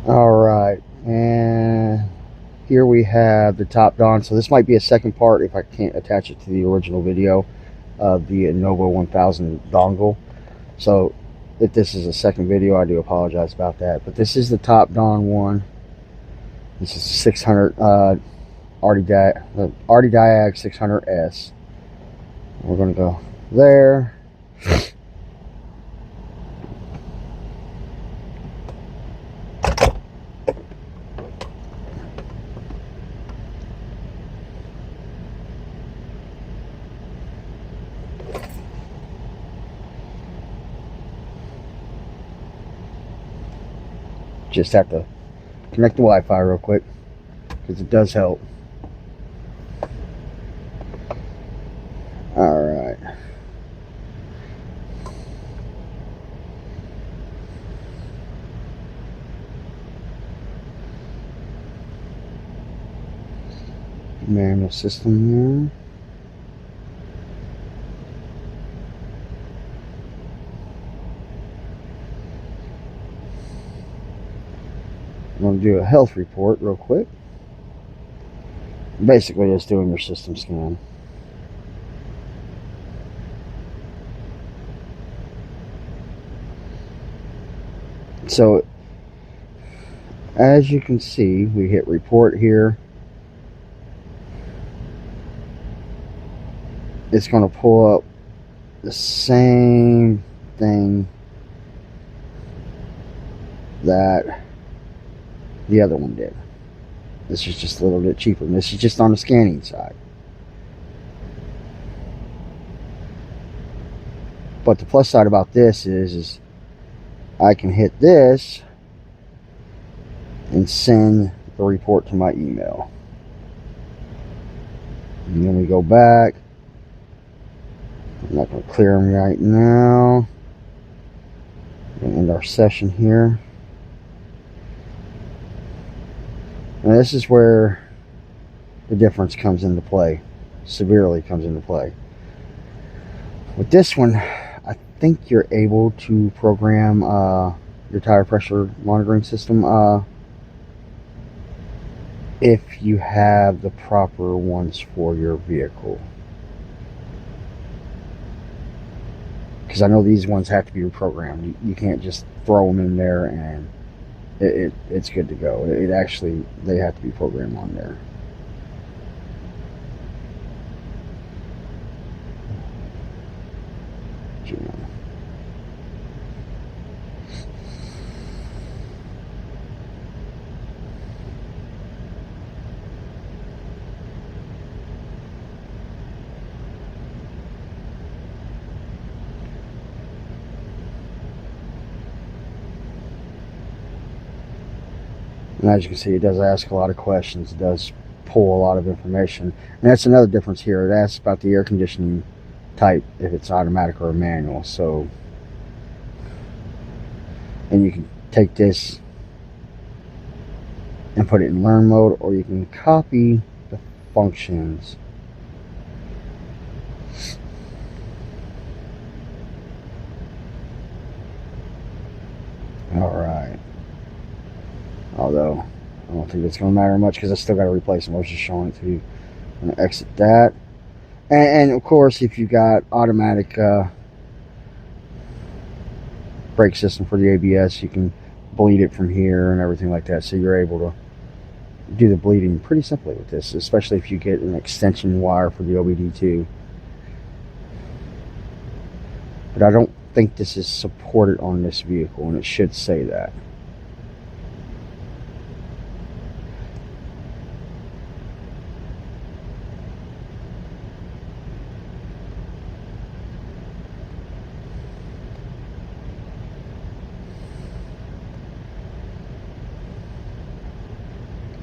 Alright, and here we have the Topdon. So this might be a second part if I can't attach it to the original video of the Innova 1000 dongle. So if this is a second video, I do apologize about that. But this is the Topdon one. This is 600 Artidiag 600S. We're going to go there. Just have to connect the Wi-Fi real quick because it does help. Alright. Manual system here. I'm going to do a health report real quick. Basically, it's doing your system scan. So, as you can see, we hit report here. It's going to pull up the same thing that the other one did. This is just a little bit cheaper. And this is just on the scanning side. But the plus side about this is I can hit this and send the report to my email. And then we go back. I'm not going to clear them right now. We're going to end our session here. And this is where the difference comes into play. Severely comes into play. With this one, I think you're able to program your tire pressure monitoring system if you have the proper ones for your vehicle. Because I know these ones have to be reprogrammed. You can't just throw them in there and it's good to go. It actually, they have to be programmed on there. And as you can see, it does ask a lot of questions. It does pull a lot of information. And that's another difference here. It asks about the air conditioning type, if it's automatic or manual. So, and you can take this and put it in learn mode, or you can copy the functions. Alright. Although, I don't think it's going to matter much because I still got to replace them. I was just showing it to you. I'm going to exit that. And of course, if you got automatic brake system for the ABS, you can bleed it from here and everything like that. So you're able to do the bleeding pretty simply with this, especially if you get an extension wire for the OBD2. But I don't think this is supported on this vehicle, and it should say that.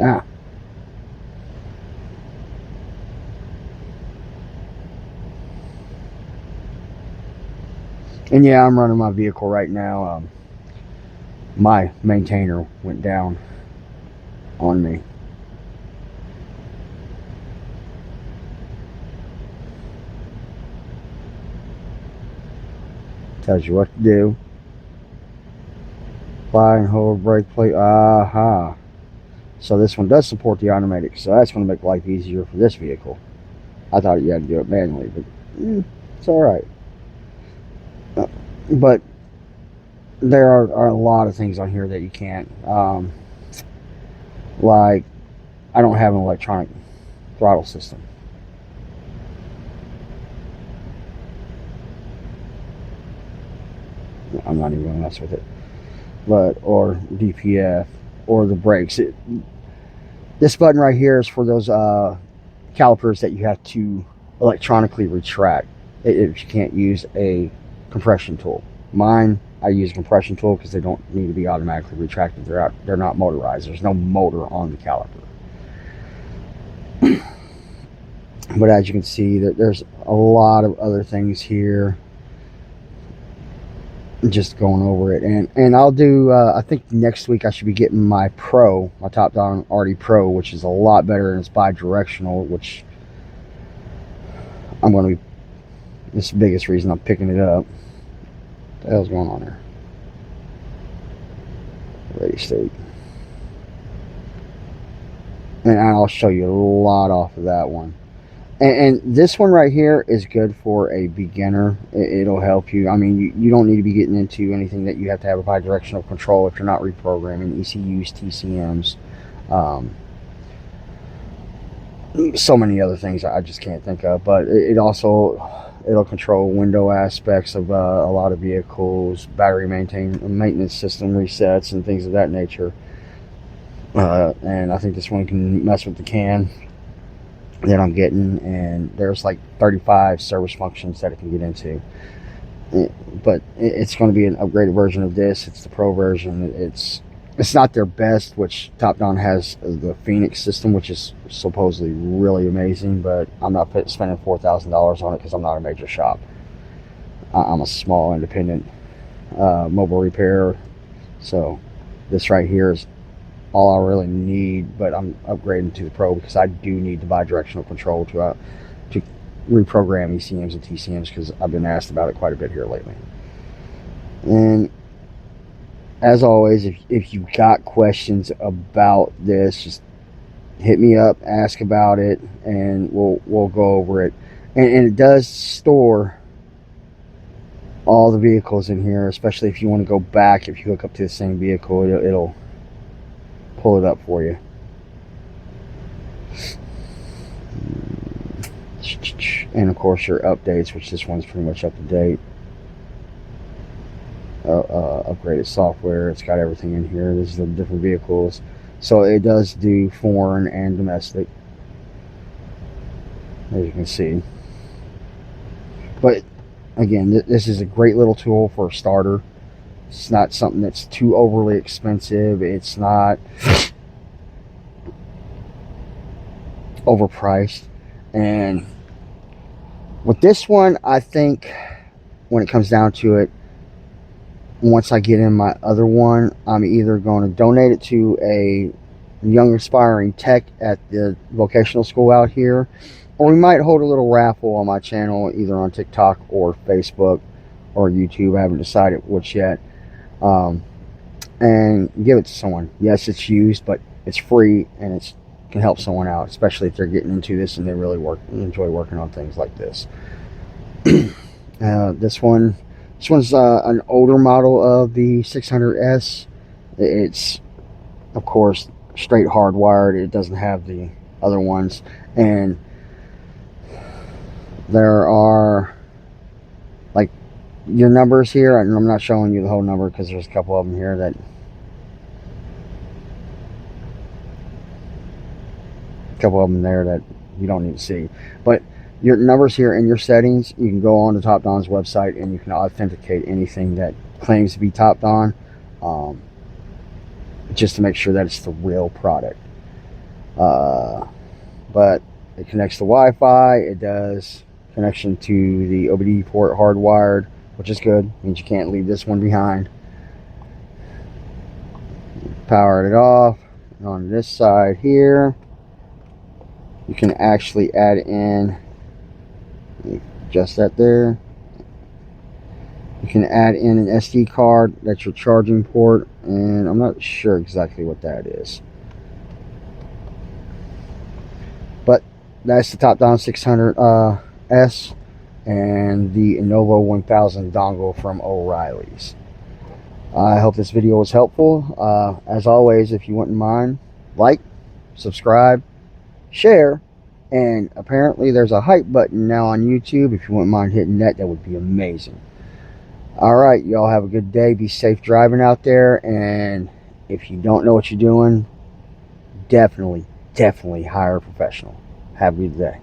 Ah. And yeah, I'm running my vehicle right now. My maintainer went down on me. Tells you what to do. Buy and hold brake plate. Aha. So this one does support the automatic, so that's going to make life easier for this vehicle. I thought you had to do it manually, but it's alright. But there are a lot of things on here that you can't. Like, I don't have an electronic throttle system. I'm not even going to mess with it. But, or DPF, or the brakes. This button right here is for those calipers that you have to electronically retract if you can't use a compression tool. Mine, I use a compression tool because they don't need to be automatically retracted. They're not motorized. There's no motor on the caliper. But as you can see, there's a lot of other things here. Just going over it, and I'll do. I think next week I should be getting my Pro, my Topdon Artidiag Pro, which is a lot better and it's bi-directional, which I'm going to be. This is the biggest reason I'm picking it up. What the hell's going on there? Ready state. And I'll show you a lot off of that one. And this one right here is good for a beginner. It'll help you. I mean, you don't need to be getting into anything that you have to have a bi-directional control if you're not reprogramming ECUs, TCMs, so many other things I just can't think of. But it'll control window aspects of a lot of vehicles, battery maintenance system resets, and things of that nature. And I think this one can mess with the CAN that I'm getting, and there's like 35 service functions that it can get into. But it's going to be an upgraded version of this. It's the Pro version. It's not their best, which Topdon has the Phoenix system, which is supposedly really amazing, but I'm not spending $4,000 on it because I'm not a major shop. I'm a small independent mobile repairer, so this right here is all I really need, but I'm upgrading to the Pro because I do need the bi-directional control to reprogram ECMs and TCMs, because I've been asked about it quite a bit here lately. And as always, if you've got questions about this, just hit me up, ask about it, and we'll go over it. And it does store all the vehicles in here, especially if you want to go back. If you hook up to the same vehicle, it'll pull it up for you. And of course your updates, which this one's pretty much up to date. Upgraded software, it's got everything in here. This is the different vehicles, so it does do foreign and domestic, as you can see. But again, this is a great little tool for a starter. It's not something that's too overly expensive. It's not overpriced. And with this one, I think when it comes down to it, once I get in my other one, I'm either going to donate it to a young aspiring tech at the vocational school out here, or we might hold a little raffle on my channel, either on TikTok or Facebook or YouTube. I haven't decided which yet. And give it to someone. Yes, it's used, but it's free, and it can help someone out, especially if they're getting into this and they really enjoy working on things like this. This one's an older model of the 600S. It's, of course, straight hardwired. It doesn't have the other ones, and there are like your numbers here, and I'm not showing you the whole number because there's a couple of them here that there that you don't need to see. But your numbers here in your settings, you can go on to Topdon's website and you can authenticate anything that claims to be Topdon, just to make sure that it's the real product. But it connects to Wi-Fi. It does connection to the OBD port hardwired, which is good. Means you can't leave this one behind. Power it off. And on this side here, you can actually add in, just that there, you can add in an SD card. That's your charging port, and I'm not sure exactly what that is. But that's the Topdon 600S and the Innova 1000 dongle from O'Reilly's. I hope this video was helpful. As always, if you wouldn't mind, like, subscribe, share, and apparently there's a hype button now on YouTube. If you wouldn't mind hitting that, that would be amazing. Alright, y'all have a good day. Be safe driving out there, and if you don't know what you're doing, definitely hire a professional. Have a good day.